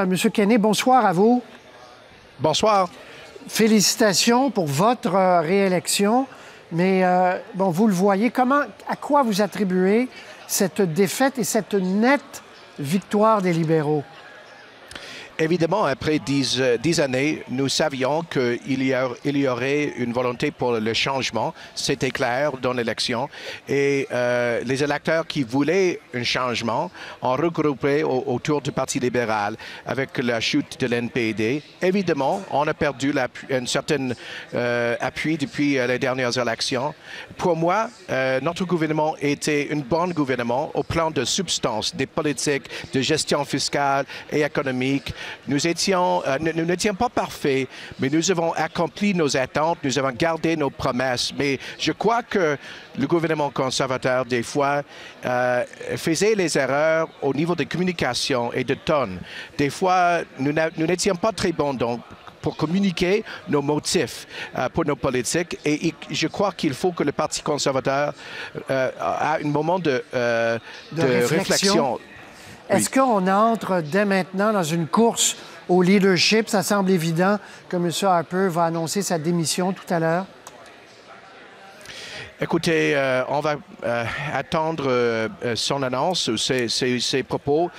Monsieur Kenney, bonsoir à vous. Bonsoir. Félicitations pour votre réélection. Mais bon, vous le voyez, à quoi vous attribuez cette défaite et cette nette victoire des libéraux? Évidemment, après 10 années, nous savions qu'il y aurait une volonté pour le changement. C'était clair dans l'élection. Et les électeurs qui voulaient un changement ont regroupé autour du Parti libéral avec la chute de l'NPD. Évidemment, on a perdu un certain appui depuis les dernières élections. Pour moi, notre gouvernement était un bon gouvernement au plan de substance, des politiques, de gestion fiscale et économique. Nous n'étions pas parfaits, mais nous avons accompli nos attentes, nous avons gardé nos promesses. Mais je crois que le gouvernement conservateur, des fois, faisait les erreurs au niveau de communication et de ton. Des fois, nous n'étions pas très bons pour communiquer nos motifs pour nos politiques. Et je crois qu'il faut que le Parti conservateur a un moment de réflexion. Est-ce qu'on entre dès maintenant dans une course au leadership? Ça semble évident que M. Harper va annoncer sa démission tout à l'heure. Écoutez, on va attendre son annonce, ses propos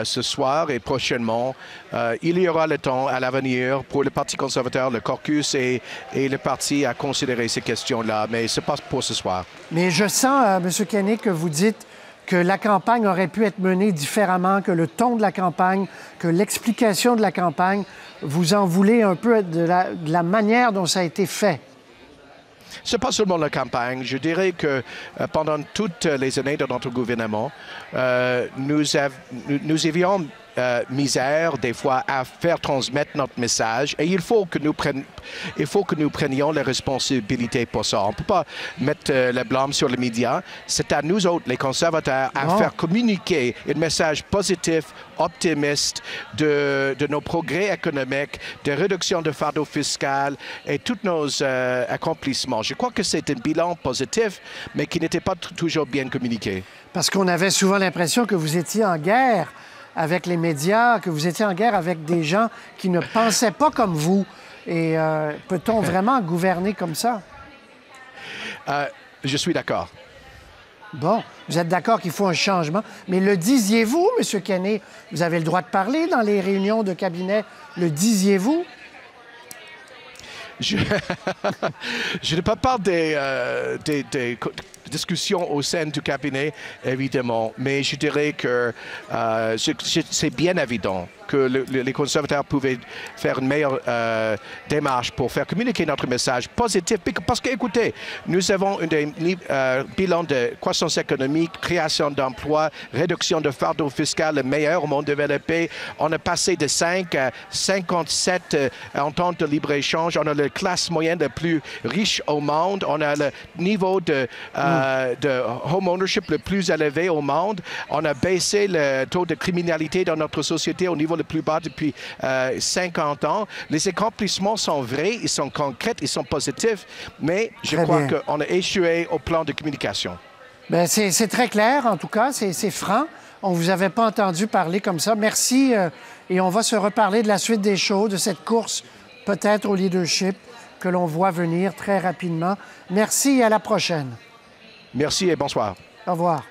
ce soir et prochainement. Il y aura le temps à l'avenir pour le Parti conservateur, le caucus et le parti à considérer ces questions-là, mais ce n'est pas pour ce soir. Mais je sens, M. Kenney, que vous dites que la campagne aurait pu être menée différemment, que le ton de la campagne, que l'explication de la campagne, vous en voulez un peu de la manière dont ça a été fait. Ce n'est pas seulement la campagne. Je dirais que pendant toutes les années de notre gouvernement, nous avions misère des fois à faire transmettre notre message et il faut que nous prenions les responsabilités pour ça. On ne peut pas mettre le blâme sur les médias. C'est à nous autres, les conservateurs, à faire communiquer un message positif, optimiste de nos progrès économiques, de réduction de fardeau fiscal et tous nos accomplissements. Je crois que c'est un bilan positif, mais qui n'était pas toujours bien communiqué. Parce qu'on avait souvent l'impression que vous étiez en guerre avec les médias, que vous étiez en guerre avec des gens qui ne pensaient pas comme vous. Et peut-on vraiment gouverner comme ça? Je suis d'accord. Bon, vous êtes d'accord qu'il faut un changement. Mais le disiez-vous, M. Kenney? Vous avez le droit de parler dans les réunions de cabinet. Le disiez-vous? Je ne peux pas des discussions au sein du cabinet, évidemment, mais je dirais que c'est bien évident que les conservateurs pouvaient faire une meilleure démarche pour faire communiquer notre message positif. Parce que, écoutez, nous avons un bilan de croissance économique, création d'emplois, réduction de fardeau fiscal, le meilleur au monde développé. On a passé de 5 à 57 ententes de libre-échange. On a la classe moyenne la plus riche au monde. On a le niveau de home ownership le plus élevé au monde. On a baissé le taux de criminalité dans notre société au niveau le plus bas depuis 50 ans. Les accomplissements sont vrais, ils sont concrets, ils sont positifs, mais je crois qu'on a échoué au plan de communication. Bien, c'est très clair, en tout cas, c'est franc. On ne vous avait pas entendu parler comme ça. Merci, et on va se reparler de la suite des choses, de cette course peut-être au leadership que l'on voit venir très rapidement. Merci et à la prochaine. Merci et bonsoir. Au revoir.